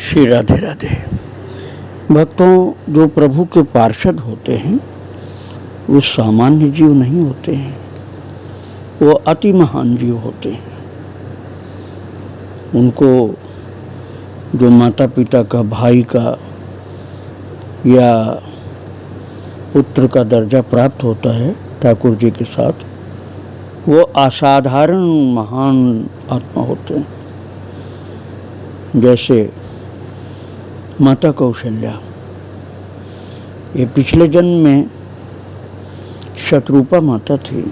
श्री राधे राधे। भक्तों, जो प्रभु के पार्षद होते हैं वो सामान्य जीव नहीं होते हैं, वो अति महान जीव होते हैं। उनको जो माता पिता का, भाई का या पुत्र का दर्जा प्राप्त होता है ठाकुर जी के साथ, वो असाधारण महान आत्मा होते हैं। जैसे माता कौशल्या, ये पिछले जन्म में शत्रुपा माता थी,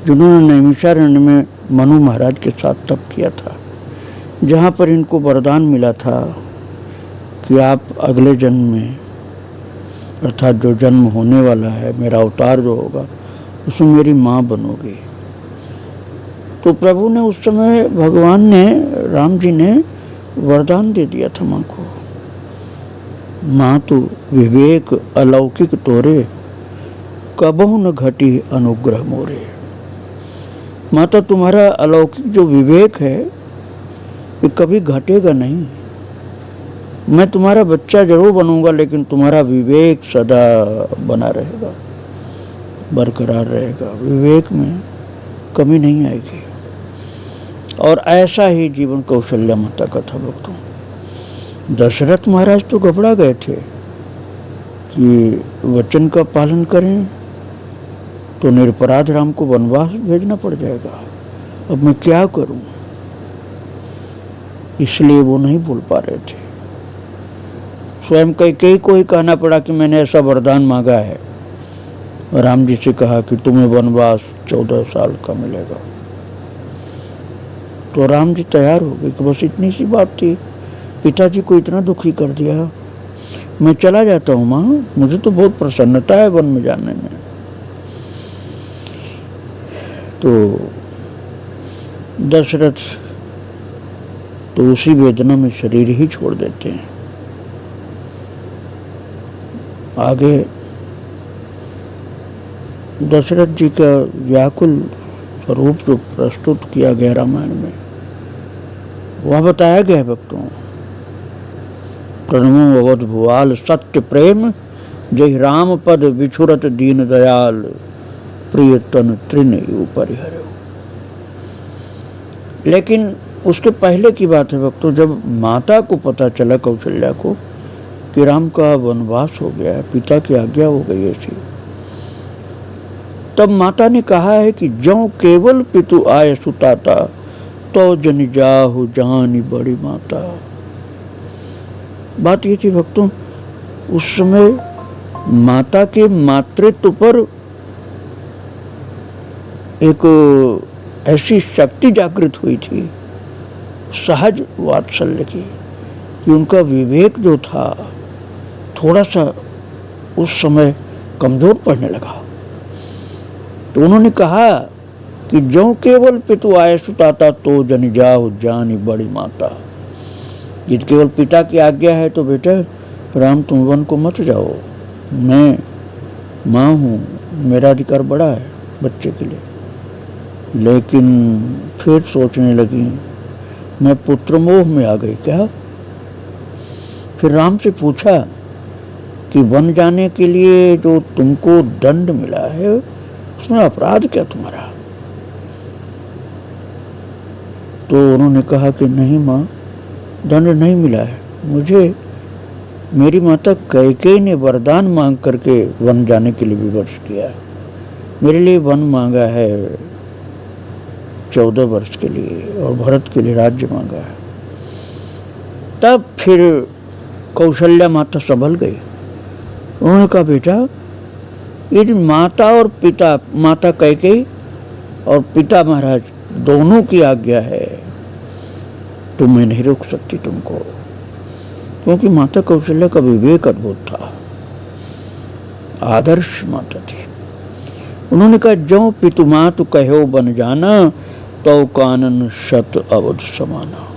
जिन्होंने नैमिषारण्य में मनु महाराज के साथ तप किया था, जहाँ पर इनको वरदान मिला था कि आप अगले जन्म में, अर्थात जो जन्म होने वाला है, मेरा अवतार जो होगा उसमें मेरी माँ बनोगी। तो प्रभु ने उस समय, भगवान ने, राम जी ने वरदान दे दिया था माँ को, माँ तो विवेक अलौकिक तोरे, कबहु न घटी अनुग्रह मोरे। माता, तुम्हारा अलौकिक जो विवेक है ये कभी घटेगा नहीं। मैं तुम्हारा बच्चा जरूर बनूंगा, लेकिन तुम्हारा विवेक सदा बना रहेगा, बरकरार रहेगा, विवेक में कमी नहीं आएगी। और ऐसा ही जीवन कौशल्या माता का था। भक्तों, दशरथ महाराज तो घबरा गए थे कि वचन का पालन करें तो निरपराध राम को वनवास भेजना पड़ जाएगा, अब मैं क्या करूं। इसलिए वो नहीं बोल पा रहे थे। स्वयं कैकेयी को ही कहना पड़ा कि मैंने ऐसा वरदान मांगा है। राम जी से कहा कि तुम्हें वनवास 14 साल का मिलेगा। तो राम जी तैयार हो गए कि बस इतनी सी बात थी, पिताजी को इतना दुखी कर दिया, मैं चला जाता हूँ माँ, मुझे तो बहुत प्रसन्नता है वन में जाने में। तो दशरथ तो उसी वेदना में शरीर ही छोड़ देते हैं। आगे दशरथ जी का व्याकुल स्वरूप जो प्रस्तुत किया गया रामायण में, वह बताया गया भक्तों। प्रणमो अवध भुआल सत्य प्रेम, जय राम पद बिछुरत दीन दयाल, प्रिय तन तृण परिहरो। लेकिन उसके पहले की बात है भक्तों, जब माता को पता चला, कौशल्या को, कि राम का वनवास हो गया है, पिता की आज्ञा हो गई ऐसी, तब माता ने कहा है कि ज्यों केवल पितु आए सुताता, तो जन जाहु जानी बड़ी माता। बात ये थी भक्तों, उस समय माता के मातृत्व पर एक ऐसी शक्ति जागृत हुई थी, सहज वात्सल्य की, कि उनका विवेक जो था थोड़ा सा उस समय कमजोर पड़ने लगा। तो उन्होंने कहा कि जो केवल पितु आए सुताता, तो जन जाहु जानी बड़ी माता। यदि केवल पिता की आज्ञा है तो बेटा राम तुम वन को मत जाओ, मैं माँ हूँ, मेरा अधिकार बड़ा है बच्चे के लिए। लेकिन फिर सोचने लगी, मैं पुत्र मोह में आ गई क्या। फिर राम से पूछा कि वन जाने के लिए जो तुमको दंड मिला है, उसमें अपराध क्या तुम्हारा। तो उन्होंने कहा कि नहीं माँ, दंड नहीं मिला है मुझे, मेरी माता कैकेयी ने वरदान मांग करके वन जाने के लिए विवश किया है। मेरे लिए वन मांगा है 14 वर्ष के लिए, और भरत के लिए राज्य मांगा है। तब फिर कौशल्या माता संभल गई। उन्होंने कहा बेटा, यदि माता और पिता, माता कैकेयी और पिता महाराज दोनों की आज्ञा है तो मैं नहीं रोक सकती तुमको, क्योंकि माता कौशल्या का विवेक अद्भुत था, आदर्श माता थी। उन्होंने कहा, जो पितु मातु कहो बन जाना, तो कानन शत अवध समाना।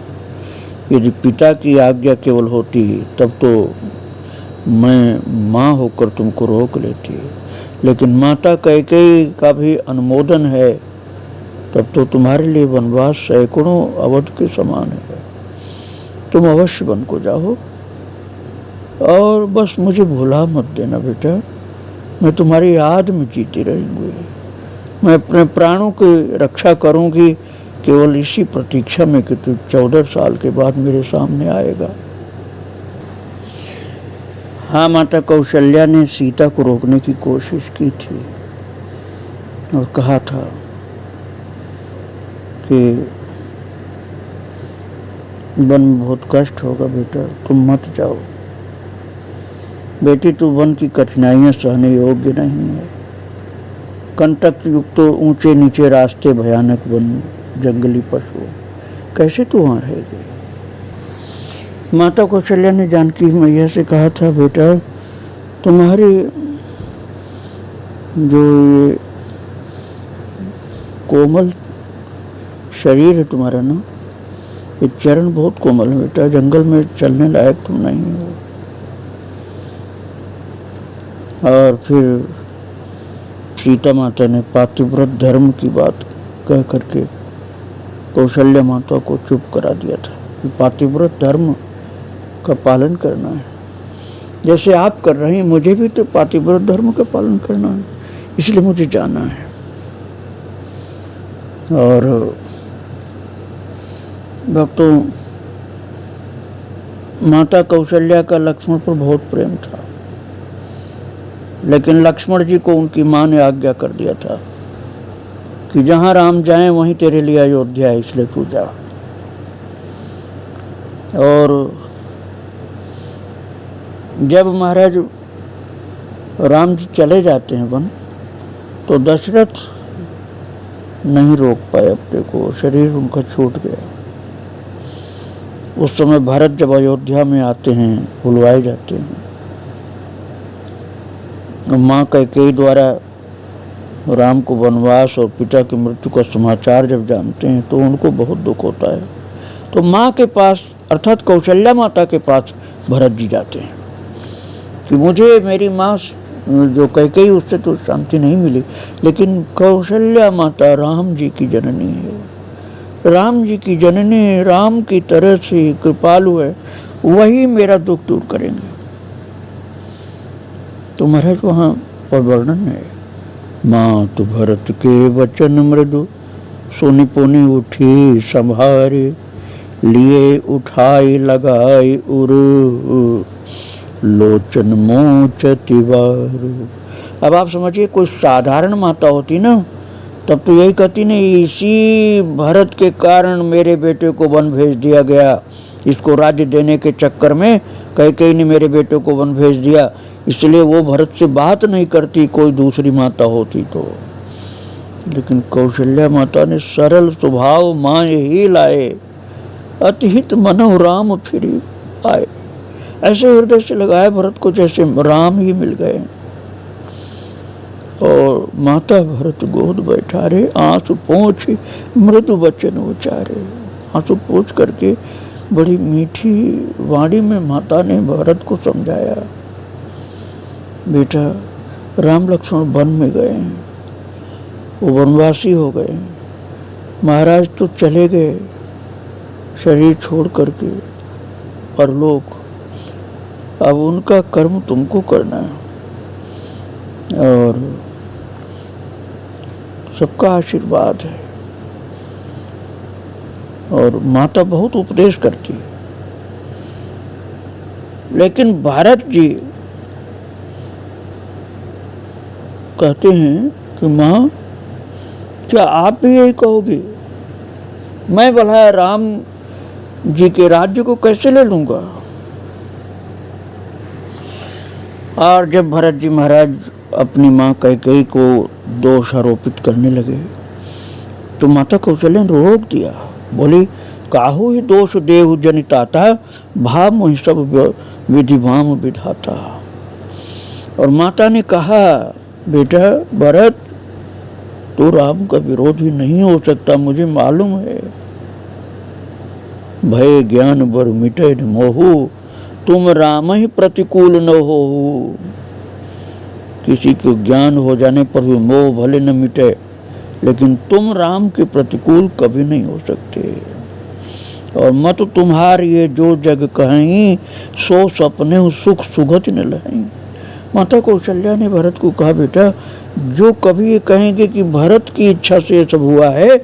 यदि पिता की आज्ञा केवल होती तब तो मैं माँ होकर तुमको रोक लेती, लेकिन माता कैकेयी का भी अनुमोदन है, तब तो तुम्हारे लिए वनवास सैकड़ों अवध के समान है। तुम अवश्य वन को जाओ और बस मुझे भुला मत देना बेटा। मैं तुम्हारी याद में जीती रहूंगी। मैं अपने प्राणों की रक्षा करूंगी केवल इसी प्रतीक्षा में कि तू 14 साल के बाद मेरे सामने आएगा। हाँ, माता कौशल्या ने सीता को रोकने की कोशिश की थी और कहा था कि वन में बहुत कष्ट होगा बेटा, तुम मत जाओ। बेटी, तू वन की कठिनाइयां सहने योग्य नहीं है। कंटक युक्त तो ऊंचे नीचे रास्ते, भयानक वन, जंगली पशु, कैसे तू वहां रहेगी? माता कौशल्या ने जानकी मैया से कहा था, बेटा तुम्हारी जो ये कोमल शरीर है तुम्हारा ना, ये चरण बहुत कोमल है बेटा, जंगल में चलने लायक तुम नहीं हो। और फिर सीता माता ने पातिव्रत धर्म की बात कह करके कौशल्या माता को चुप करा दिया था कि पातिव्रत धर्म का पालन करना है। जैसे आप कर रहे हैं, मुझे भी तो पातिव्रत धर्म का पालन करना है, इसलिए मुझे जाना है। और भक्तों, माता कौशल्या का लक्ष्मण पर बहुत प्रेम था, लेकिन लक्ष्मण जी को उनकी माँ ने आज्ञा कर दिया था कि जहाँ राम जाएं वहीं तेरे लिए अयोध्या है, इसलिए तू जा। और जब महाराज राम जी चले जाते हैं वन, तो दशरथ नहीं रोक पाए अपने को, शरीर उनका छूट गया। उस समय भरत जब अयोध्या में आते हैं, बुलवाए जाते हैं, माँ कैकेयी द्वारा राम को वनवास और पिता की मृत्यु का समाचार जब जानते हैं तो उनको बहुत दुख होता है। तो माँ के पास अर्थात कौशल्या माता के पास भरत जी जाते हैं कि मुझे मेरी माँ जो कैकेयी उससे तो शांति नहीं मिली, लेकिन कौशल्या माता राम जी की जननी है, राम जी की जननी राम की तरह से कृपालु है, वही मेरा दुख दूर करेंगे। तो महाराज वहाँ पर वर्णन है, माँ तो भरत के वचन मृदु, सोनी पोनी उठी संभारे, लिए उठाई लगाई उर, लोचन मोचति वारु। अब आप समझिए, कोई साधारण माता होती ना, तब तो यही कहती नहीं, इसी भरत के कारण मेरे बेटे को वन भेज दिया गया, इसको राज्य देने के चक्कर में कैकेयी ने मेरे बेटे को वन भेज दिया, इसलिए वो भरत से बात नहीं करती, कोई दूसरी माता होती तो। लेकिन कौशल्या माता ने सरल स्वभाव माँ ही लाए, अतिहित मनो राम फिरी आए, ऐसे हृदय से लगाए भरत को जैसे राम ही मिल गए। और माता भरत गोद बैठारे, आंसू पोंछ मृदु वचन उचारे। आंसू पोंछ करके बड़ी मीठी वाणी में माता ने भरत को समझाया, बेटा राम लक्ष्मण वन में गए हैं, वो वनवासी हो गए, महाराज तो चले गए शरीर छोड़ करके परलोक, अब उनका कर्म तुमको करना है और सबका आशीर्वाद है। और माता बहुत उपदेश करती है, लेकिन भारत जी कहते हैं कि माँ क्या आप भी यही कहोगे? मैं भला राम जी के राज्य को कैसे ले लूंगा? और जब भरत जी महाराज अपनी माँ कैकेयी को दोष आरोपित करने लगे तो माता कौशल्या ने रोक दिया, बोली काहू ही दोष देहु जनिताता, भाव मोहि सब विधिवाम विधाता। और माता ने कहा, बेटा भरत तो राम का विरोधी नहीं हो सकता, मुझे मालूम है, भय ज्ञान बर मिटे न मोहु, तुम राम ही प्रतिकूल न हो। किसी को ज्ञान हो जाने पर भी मोह भले न मिटे, लेकिन तुम राम के प्रतिकूल कभी नहीं हो सकते। और मत तुम्हार ये जो जग कहीं, सो सपने सुख सुगत न लहीं। माता कौशल्या ने भरत को कहा, बेटा जो कभी ये कहेंगे कि भरत की इच्छा से ये सब हुआ है,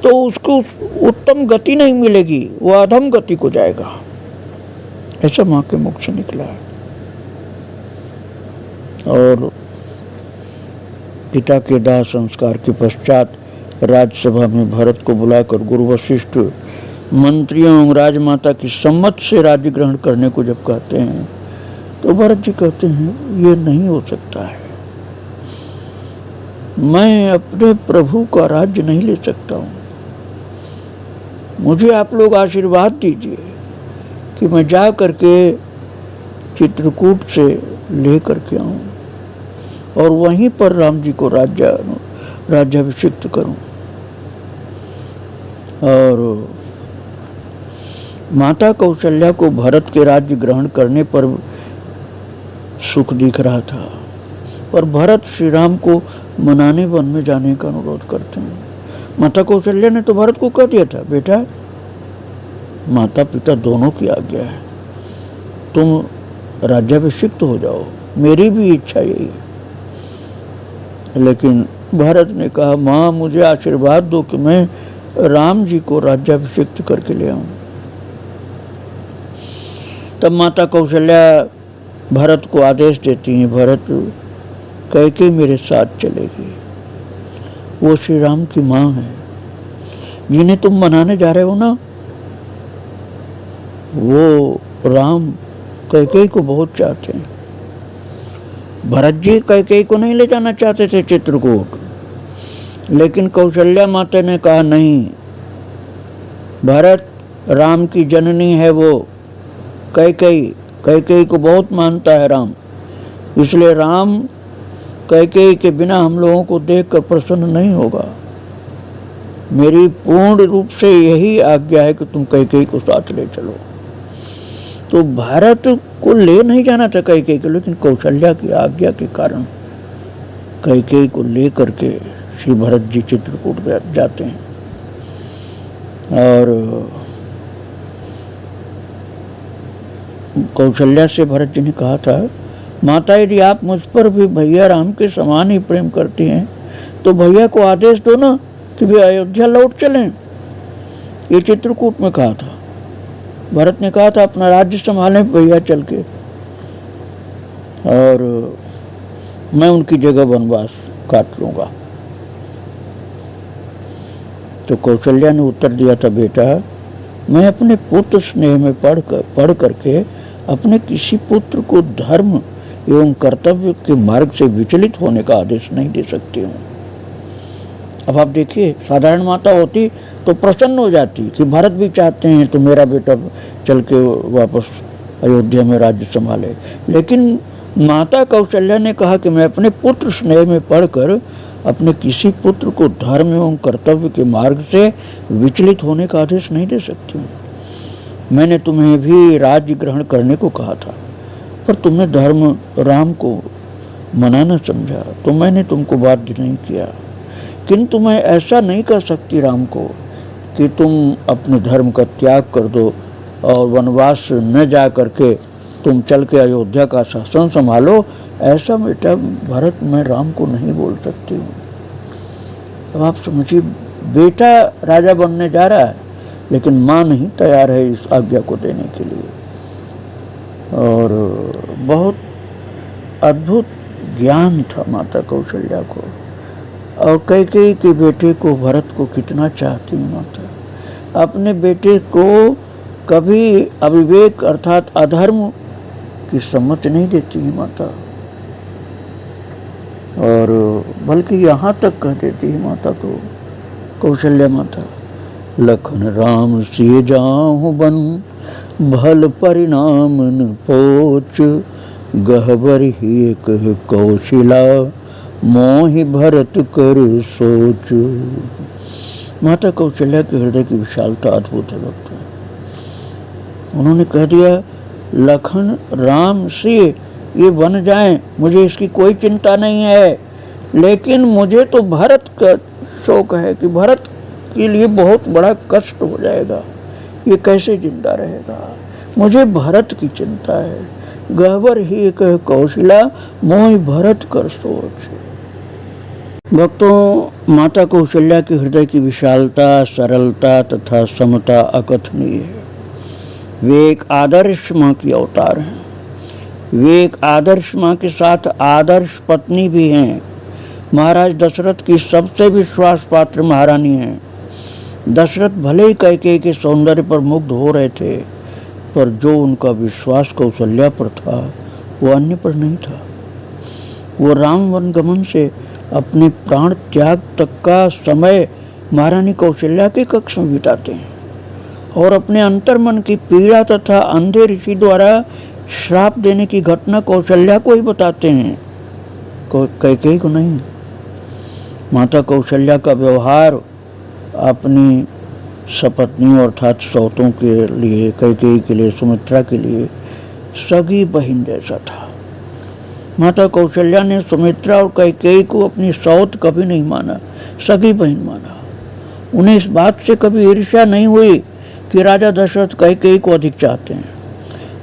तो उसको उत्तम गति नहीं मिलेगी, वो अधम गति को जाएगा। ऐसा माँ के मुख से निकला है। और पिता के दाह संस्कार के पश्चात राज्यसभा में भरत को बुलाकर गुरु वशिष्ठ मंत्रियों एवं राजमाता की सम्मत से राज्य ग्रहण करने को जब कहते हैं, तो भरत जी कहते हैं ये नहीं हो सकता है, मैं अपने प्रभु का राज्य नहीं ले सकता हूँ, मुझे आप लोग आशीर्वाद दीजिए कि मैं जा करके चित्रकूट से ले करके आऊँ और वहीं पर राम जी को राज्याभिषिक्त करूँ। और माता कौशल्या को भरत के राज्य ग्रहण करने पर सुख दिख रहा था, पर भरत श्री राम को मनाने वन में जाने का अनुरोध करते हैं। माता कौशल्या ने तो भरत को कह दिया था, बेटा माता पिता दोनों की आज्ञा है, तुम राज्याभिषिक्त हो जाओ, मेरी भी इच्छा यही है। लेकिन भरत ने कहा, माँ मुझे आशीर्वाद दो कि मैं राम जी को राज्याभिषिक्त करके ले आऊं। तब माता कौशल्या भरत को आदेश देती हैं, भरत कैकेयी मेरे साथ चलेगी, वो श्री राम की माँ है, जिन्हें तुम मनाने जा रहे हो ना, वो राम कैकेयी को बहुत चाहते हैं। भरत जी कैकेयी को नहीं ले जाना चाहते थे चित्रकूट, लेकिन कौशल्या माता ने कहा नहीं, भरत राम की जननी है, वो कैकेयी को बहुत मानता है राम, इसलिए राम कैकेयी के बिना हम लोगों को देखकर प्रसन्न नहीं होगा। मेरी पूर्ण रूप से यही आज्ञा है कि तुम कैकेयी को साथ ले चलो। तो भारत को ले नहीं जाना था कैकेयी को, लेकिन कौशल्या की आज्ञा के कारण कैकेयी को ले करके श्री भरत जी चित्रकूट जाते हैं। और कौशल्या से भरत जी ने कहा था, माता यदि आप मुझ पर भी भैया राम के समान ही प्रेम करती हैं, तो भैया को आदेश दो ना कि वे अयोध्या लौट चलें। ये चित्रकूट में कहा था। भरत ने कहा था अपना राज्य संभालें भैया चल के, और मैं उनकी जगह वनवास काट लूंगा। तो कौशल्या ने उत्तर दिया था, बेटा मैं अपने पुत्र स्नेह में पढ़ करके अपने किसी पुत्र को धर्म एवं कर्तव्य के मार्ग से विचलित होने का आदेश नहीं दे सकती हूँ। अब आप देखिए, साधारण माता होती तो प्रसन्न हो जाती कि भरत भी चाहते हैं तो मेरा बेटा चल के वापस अयोध्या में राज्य संभाले, लेकिन माता कौशल्या ने कहा कि मैं अपने पुत्र स्नेह में पढ़कर अपने किसी पुत्र को धर्म एवं कर्तव्य के मार्ग से विचलित होने का आदेश नहीं दे सकती हूँ। मैंने तुम्हें भी राज्य ग्रहण करने को कहा था, पर तुमने धर्म राम को मनाना समझा, तो मैंने तुमको बाध्य नहीं किया। किंतु मैं ऐसा नहीं कर सकती राम को कि तुम अपने धर्म का त्याग कर दो और वनवास न जा करके तुम चल के अयोध्या का शासन संभालो। ऐसा बेटा भरत मैं राम को नहीं बोल सकती हूँ। अब आप समझिए, बेटा राजा बनने जा रहा है, लेकिन माँ नहीं तैयार है इस आज्ञा को देने के लिए। और बहुत अद्भुत ज्ञान था माता कौशल्या को, और कैकेयी के बेटे को भरत को कितना चाहती है माता। अपने बेटे को कभी अविवेक अर्थात अधर्म की सम्मति नहीं देती है माता, और बल्कि यहाँ तक कह देती है माता तो कौशल्या माता, लखन राम सिय जाहु बन भल परिणाम न पोच, गहबर ही कह कौशिला मोहि भरत कर सोच। माता कौशल्या के हृदय की विशालता अद्भुत है भक्त। उन्होंने कह दिया, लखन राम से ये बन जाएं, मुझे इसकी कोई चिंता नहीं है, लेकिन मुझे तो भरत का शौक है कि भरत के लिए बहुत बड़ा कष्ट हो जाएगा। ये कैसे जिंदा रहेगा? मुझे भरत की चिंता है। गहवर ही कह कौशला, मोहि भरत कर सोच। भक्तों, माता कौशल्या के हृदय की विशालता, सरलता तथा समता अकथनीय है। वे एक आदर्श माँ की अवतार हैं। वे एक आदर्श माँ के साथ आदर्श पत्नी भी हैं। महाराज दशरथ की सबसे विश्वास पात्र महारानी हैं। दशरथ भले ही कैकेयी के सौंदर्य पर मुग्ध हो रहे थे, पर जो उनका विश्वास कौशल्या पर था वो अन्य पर नहीं था। वो राम वनगमन से अपने प्राण त्याग तक का समय महारानी कौशल्या के कक्ष में बिताते हैं और अपने अंतर्मन की पीड़ा तथा अंधे ऋषि द्वारा श्राप देने की घटना कौशल्या को ही बताते हैं, कैकेयी को नहीं। माता कौशल्या का व्यवहार अपनी सपत्नियों अर्थात सौतों के लिए, कैकेयी के लिए, सुमित्रा के लिए सगी बहन जैसा था। माता कौशल्या ने सुमित्रा और कैकेयी को अपनी सौत कभी नहीं माना, सगी बहन माना। उन्हें इस बात से कभी ईर्ष्या नहीं हुई कि राजा दशरथ कैकेयी को अधिक चाहते हैं।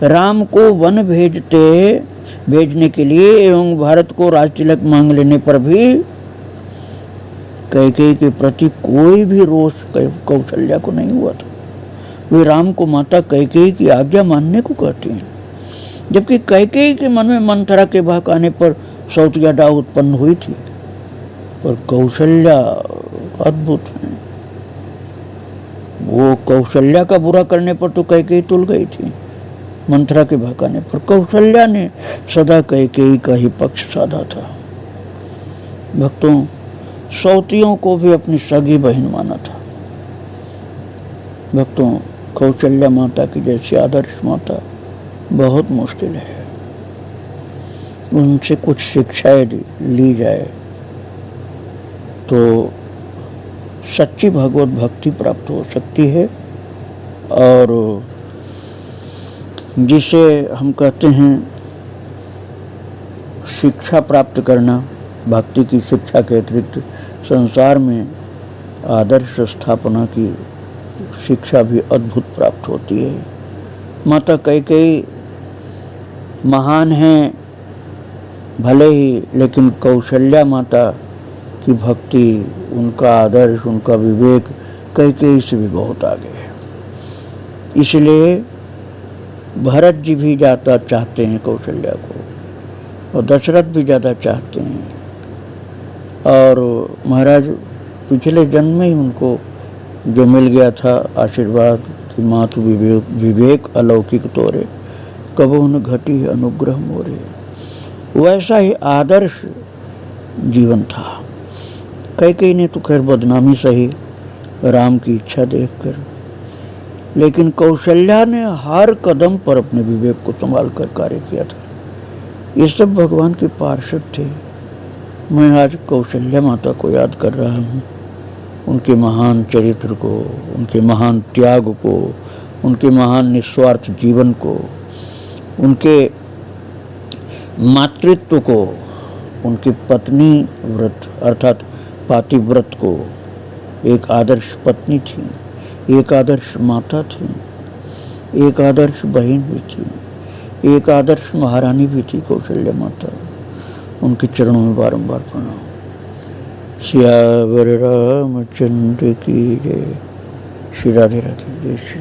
राम को वन भेजने के लिए एवं भारत को राजतिलक मांग लेने पर भी कैकेयी के प्रति कोई भी रोष कौशल्या को नहीं हुआ था। वे राम को माता कैकेयी की आज्ञा मानने को कहती हैं, जबकि कैकेयी के मन में मंथरा के बहकाने पर सौतिया डाह उत्पन्न हुई थी। पर कौशल्या अद्भुत है। वो कौशल्या का बुरा करने पर तो कैकेयी तुल गई थी, मंथरा के बहकाने पर कौशल्या ने सदा कैकेयी का ही पक्ष साधा था। भक्तों, सौतियों को भी अपनी सगी बहन माना था। भक्तों, कौशल्या माता की जैसी आदर्श माता बहुत मुश्किल है। उनसे कुछ शिक्षाएं ली जाए तो सच्ची भगवत भक्ति प्राप्त हो सकती है, और जिसे हम कहते हैं शिक्षा प्राप्त करना, भक्ति की शिक्षा के अतिरिक्त संसार में आदर्श स्थापना की शिक्षा भी अद्भुत प्राप्त होती है। माता कैकेयी महान हैं भले ही, लेकिन कौशल्या माता की भक्ति, उनका आदर्श, उनका विवेक कैकेयी से भी बहुत आगे है। इसलिए भरत जी भी ज़्यादा चाहते हैं कौशल्या को और दशरथ भी ज़्यादा चाहते हैं। और महाराज पिछले जन्म में ही उनको जो मिल गया था आशीर्वाद कि मातु विवेक अलौकिक तोरे, कबो न घटी अनुग्रह मोरे, वैसा ही आदर्श जीवन था। कैकेयी ने तो खैर बदनामी सही राम की इच्छा देखकर, लेकिन कौशल्या ने हर कदम पर अपने विवेक को संभाल कर कार्य किया था। ये सब भगवान के पार्षद थे। मैं आज कौशल्या माता को याद कर रहा हूँ, उनके महान चरित्र को, उनके महान त्याग को, उनके महान निस्वार्थ जीवन को, उनके मातृत्व को, उनकी पत्नी व्रत अर्थात पातिव्रत को। एक आदर्श पत्नी थी, एक आदर्श माता थी, एक आदर्श बहन भी थी, एक आदर्श महारानी भी थी कौशल्या माता। उनके चरणों में बारंबार प्रणाम। सियावर रामचंद्र की जय। श्री राधे राधे। जय श्री